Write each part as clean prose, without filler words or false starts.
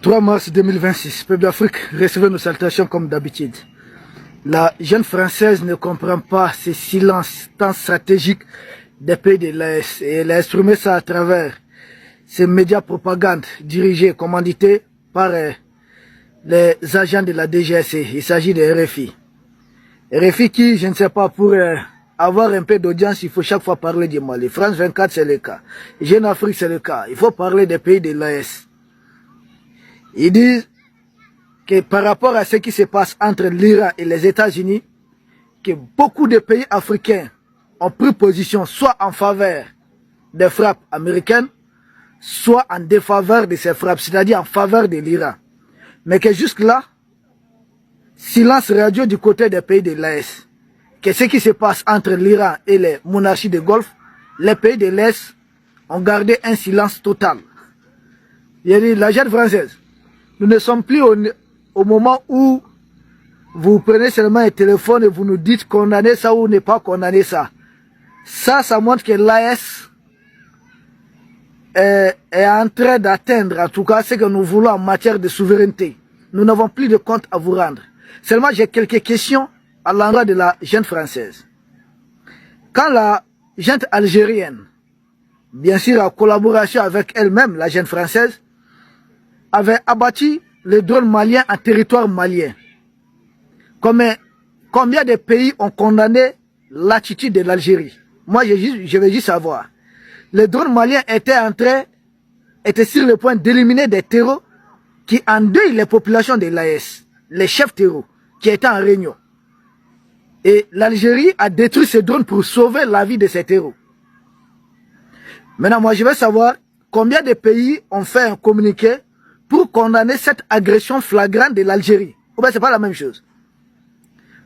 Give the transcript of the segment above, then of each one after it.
3 mars 2026, peuple d'Afrique, recevez nos salutations comme d'habitude. La jeune française ne comprend pas ces silences tant stratégiques des pays de l'AES et elle a exprimé ça à travers ces médias propagande dirigés, commandités par les agents de la DGSE. Il s'agit de RFI. RFI qui, je ne sais pas, pour avoir un peu d'audience, il faut chaque fois parler du Mali. France 24, c'est le cas. Jeune Afrique, c'est le cas. Il faut parler des pays de l'AES. Ils disent que par rapport à ce qui se passe entre l'Iran et les États-Unis, que beaucoup de pays africains ont pris position soit en faveur des frappes américaines, soit en défaveur de ces frappes, c'est-à-dire en faveur de l'Iran. Mais que jusque-là, silence radio du côté des pays de l'AES. Que ce qui se passe entre l'Iran et les monarchies de Golfe, les pays de l'AES ont gardé un silence total. Il a dit, la jeune française, nous ne sommes plus au moment où vous prenez seulement un téléphone et vous nous dites condamner ça ou ne pas condamner ça. Ça montre que l'AES est en train d'atteindre, en tout cas, ce que nous voulons en matière de souveraineté. Nous n'avons plus de compte à vous rendre. Seulement, j'ai quelques questions à l'endroit de la jeune française. Quand la jeune algérienne, bien sûr en collaboration avec elle-même, la jeune française, avait abattu les drones maliens en territoire malien, combien de pays ont condamné l'attitude de l'Algérie? Moi, je veux juste savoir. Les drones maliens étaient sur le point d'éliminer des terreaux qui endeuillent les populations de l'AES, les chefs terreaux, qui étaient en réunion. Et l'Algérie a détruit ces drones pour sauver la vie de ces terreaux. Maintenant, moi, je veux savoir combien de pays ont fait un communiqué pour condamner cette agression flagrante de l'Algérie. Ou bien, c'est pas la même chose.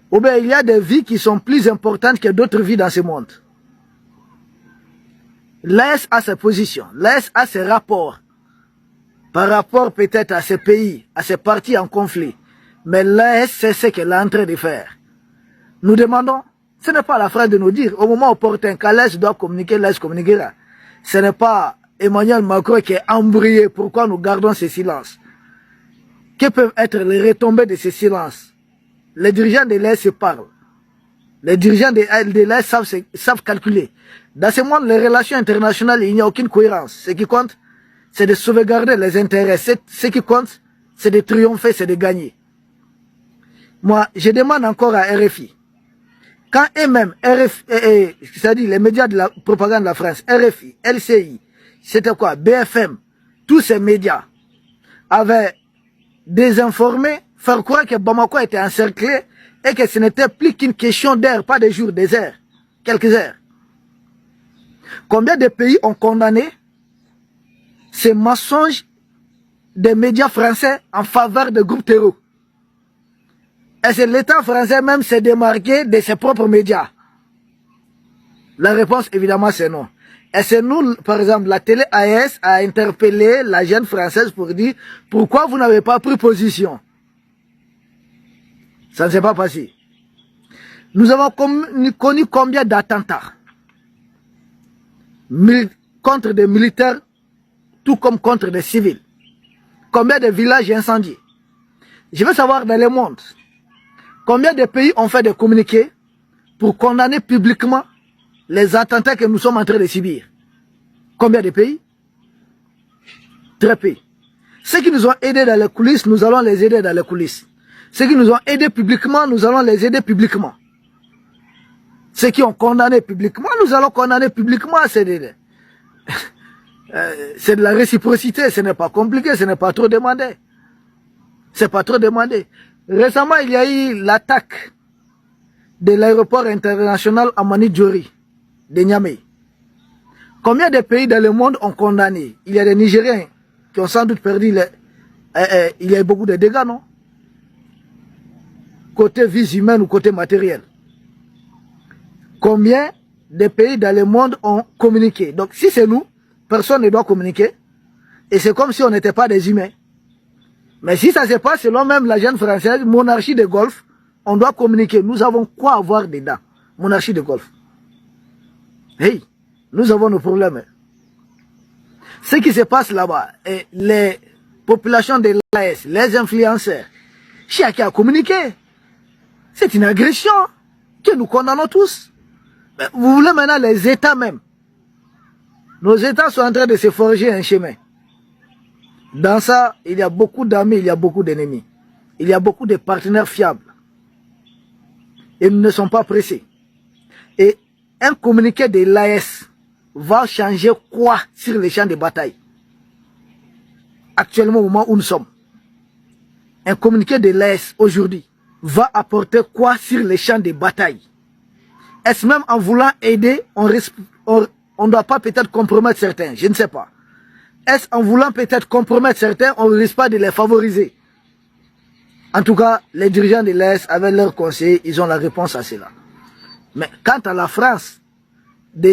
Ou bien, il y a des vies qui sont plus importantes que d'autres vies dans ce monde. L'AES a ses positions, l'AES a ses rapports, par rapport peut-être à ces pays, à ces partis en conflit. Mais l'AES, c'est ce qu'elle est en train de faire. Nous demandons, ce n'est pas la France de nous dire, au moment opportun, quand l'AES doit communiquer, l'AES communiquera. Ce n'est pas Emmanuel Macron qui est embrouillé. Pourquoi nous gardons ce silence? Que peuvent être les retombées de ce silence? Les dirigeants de l'AES se parlent. Les dirigeants de l'AES savent calculer. Dans ce monde, les relations internationales, il n'y a aucune cohérence. Ce qui compte, c'est de sauvegarder les intérêts. Ce qui compte, c'est de triompher, c'est de gagner. Moi, je demande encore à RFI. Quand eux-mêmes, c'est-à-dire les médias de la propagande de la France, RFI, LCI, c'était quoi, BFM, tous ces médias avaient désinformé, faire croire que Bamako était encerclé et que ce n'était plus qu'une question d'heures, pas de jours, des heures, quelques heures. Combien de pays ont condamné ces mensonges des médias français en faveur de groupes terroristes? Est-ce que l'État français même s'est démarqué de ses propres médias? La réponse, évidemment, c'est non. Est-ce que nous, par exemple, la télé AES a interpellé la jeune française pour dire pourquoi vous n'avez pas pris position? Ça ne s'est pas passé. Nous avons connu combien d'attentats contre des militaires, tout comme contre des civils? Combien de villages incendiés? Je veux savoir dans le monde, combien de pays ont fait des communiqués pour condamner publiquement les attentats que nous sommes en train de subir? Combien de pays? Très peu. Ceux qui nous ont aidés dans les coulisses, nous allons les aider dans les coulisses. Ceux qui nous ont aidés publiquement, nous allons les aider publiquement. Ceux qui ont condamné publiquement, nous allons condamner publiquement. C'est de la réciprocité, ce n'est pas compliqué, ce n'est pas trop demandé. C'est pas trop demandé. Récemment, il y a eu l'attaque de l'aéroport international Amani Diori de Niamey. Combien de pays dans le monde ont condamné? Il y a des Nigériens qui ont sans doute perdu il y a eu beaucoup de dégâts, non? Côté vie humaine ou côté matériel. Combien de pays dans le monde ont communiqué? Donc si c'est nous, personne ne doit communiquer. Et c'est comme si on n'était pas des humains. Mais si ça se passe selon même la jeune française, monarchie de Golfe, on doit communiquer. Nous avons quoi avoir dedans? Monarchie de Golfe. Hey, nous avons nos problèmes. Ce qui se passe là-bas, les population de l'AS, les influenceurs, chacun a communiqué. C'est une agression que nous condamnons tous. Mais vous voulez maintenant les États même. Nos États sont en train de se forger un chemin. Dans ça, il y a beaucoup d'amis, il y a beaucoup d'ennemis. Il y a beaucoup de partenaires fiables. Et nous ne sommes pas pressés. Et un communiqué de l'AS va changer quoi sur les champs de bataille? Actuellement, au moment où nous sommes. Un communiqué de l'AS aujourd'hui va apporter quoi sur les champs de bataille? Est-ce même en voulant aider, on ne doit pas peut-être compromettre certains? Je ne sais pas. Est-ce en voulant peut-être compromettre certains, on ne risque pas de les favoriser? En tout cas, les dirigeants de l'Est, avec leurs conseillers, ils ont la réponse à cela. Mais quant à la France, de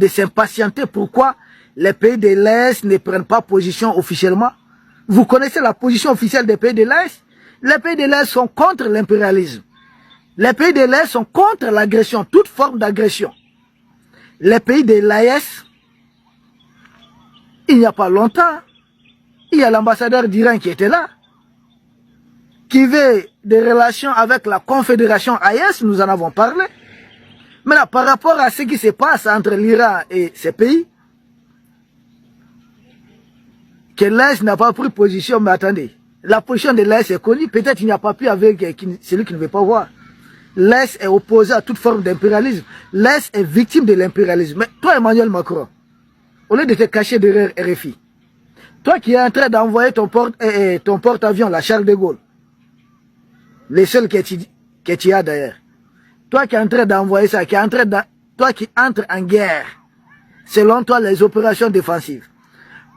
s'impatienter, pourquoi les pays de l'Est ne prennent pas position officiellement? Vous connaissez la position officielle des pays de l'Est? Les pays de l'Est sont contre l'impérialisme. Les pays de l'Est sont contre l'agression, toute forme d'agression. Les pays de l'AES, il n'y a pas longtemps, il y a l'ambassadeur d'Iran qui était là, qui veut des relations avec la confédération AES, nous en avons parlé. Maintenant, par rapport à ce qui se passe entre l'Iran et ces pays, que l'Est n'a pas pris position, mais attendez, la position de l'Est est connue, peut-être il n'y a pas pu avec celui qui ne veut pas voir. L'Est est opposé à toute forme d'impérialisme. L'Est est victime de l'impérialisme. Mais toi, Emmanuel Macron, au lieu de te cacher derrière RFI, toi qui es en train d'envoyer ton porte-avions, la Charles de Gaulle, les seuls que tu as d'ailleurs, toi qui es en train d'envoyer ça, toi qui entres en guerre, selon toi, les opérations défensives,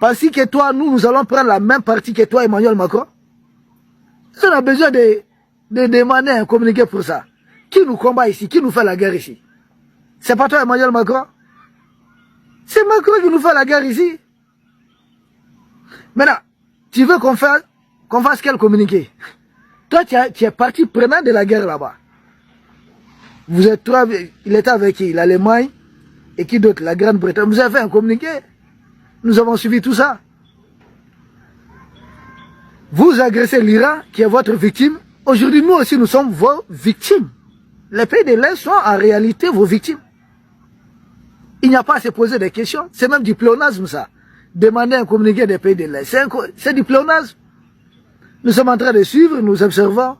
parce que toi, nous allons prendre la même partie que toi, Emmanuel Macron. On a besoin de demander un communiqué pour ça. Qui nous combat ici? Qui nous fait la guerre ici? C'est pas toi, Emmanuel Macron? C'est Macron qui nous fait la guerre ici. Maintenant, tu veux qu'on fasse quel communiqué? Toi, tu es parti prenant de la guerre là-bas. Vous êtes trois, il était avec qui? L'Allemagne et qui d'autre? La Grande-Bretagne. Vous avez fait un communiqué. Nous avons suivi tout ça. Vous agressez l'Iran, qui est votre victime. Aujourd'hui, nous aussi, nous sommes vos victimes. Les pays de l'Est sont en réalité vos victimes. Il n'y a pas à se poser des questions. C'est même du pléonasme, ça. Demander un communiqué des pays de l'Est. C'est du pléonasme. Nous sommes en train de suivre, nous observons.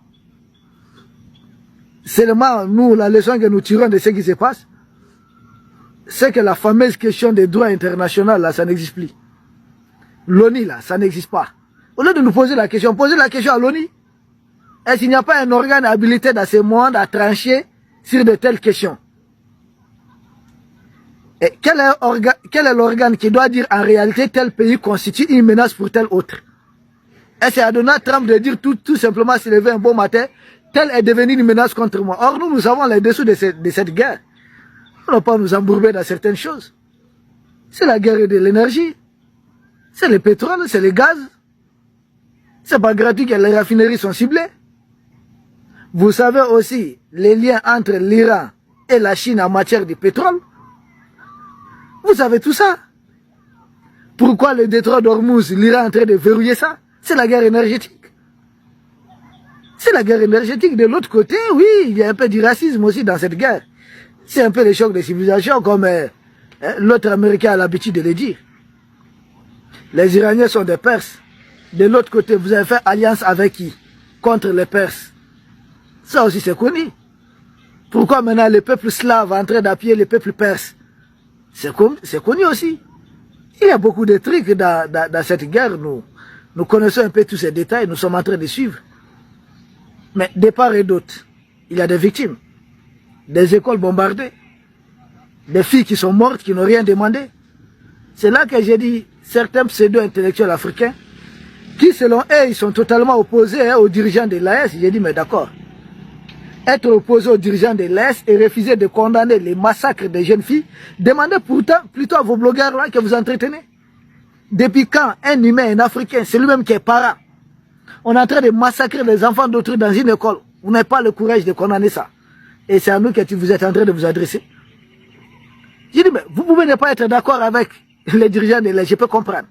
Seulement, nous, la leçon que nous tirons de ce qui se passe, c'est que la fameuse question des droits internationaux, là, ça n'existe plus. L'ONU, là, ça n'existe pas. Au lieu de nous poser la question, posez la question à l'ONU. Est-ce qu'il n'y a pas un organe habilité dans ce monde à trancher sur de telles questions? Et quel est l'organe qui doit dire en réalité tel pays constitue une menace pour tel autre? Est-ce à Donald Trump de dire tout simplement s'il lever un bon matin, tel est devenu une menace contre moi? Or, nous savons les dessous de cette guerre. On ne va pas nous embourber dans certaines choses. C'est la guerre de l'énergie. C'est le pétrole, c'est le gaz. C'est pas gratuit que les raffineries sont ciblées. Vous savez aussi les liens entre l'Iran et la Chine en matière de pétrole. Vous savez tout ça. Pourquoi le détroit d'Ormuz, l'Iran est en train de verrouiller ça? C'est la guerre énergétique. C'est la guerre énergétique. De l'autre côté, oui, il y a un peu du racisme aussi dans cette guerre. C'est un peu les chocs de civilisation comme l'autre Américain a l'habitude de le dire. Les Iraniens sont des Perses. De l'autre côté, vous avez fait alliance avec qui? Contre les Perses. Ça aussi c'est connu. Pourquoi maintenant le peuple slave est en train d'appuyer le peuple perse? C'est connu aussi. Il y a beaucoup de trucs dans cette guerre. Nous connaissons un peu tous ces détails. Nous sommes en train de suivre. Mais de part et d'autre, il y a des victimes. Des écoles bombardées. Des filles qui sont mortes, qui n'ont rien demandé. C'est là que j'ai dit, certains pseudo-intellectuels africains, qui selon eux, ils sont totalement opposés aux dirigeants de l'AES. J'ai dit, mais d'accord. Être opposé aux dirigeants de l'Est et refuser de condamner les massacres des jeunes filles, demandez pourtant plutôt à vos blogueurs là que vous entretenez. Depuis quand un humain, un Africain, c'est lui-même qui est parent, on est en train de massacrer les enfants d'autrui dans une école, vous n'avez pas le courage de condamner ça. Et c'est à nous que vous êtes en train de vous adresser. J'ai dit, mais vous pouvez ne pas être d'accord avec les dirigeants de l'Est, je peux comprendre.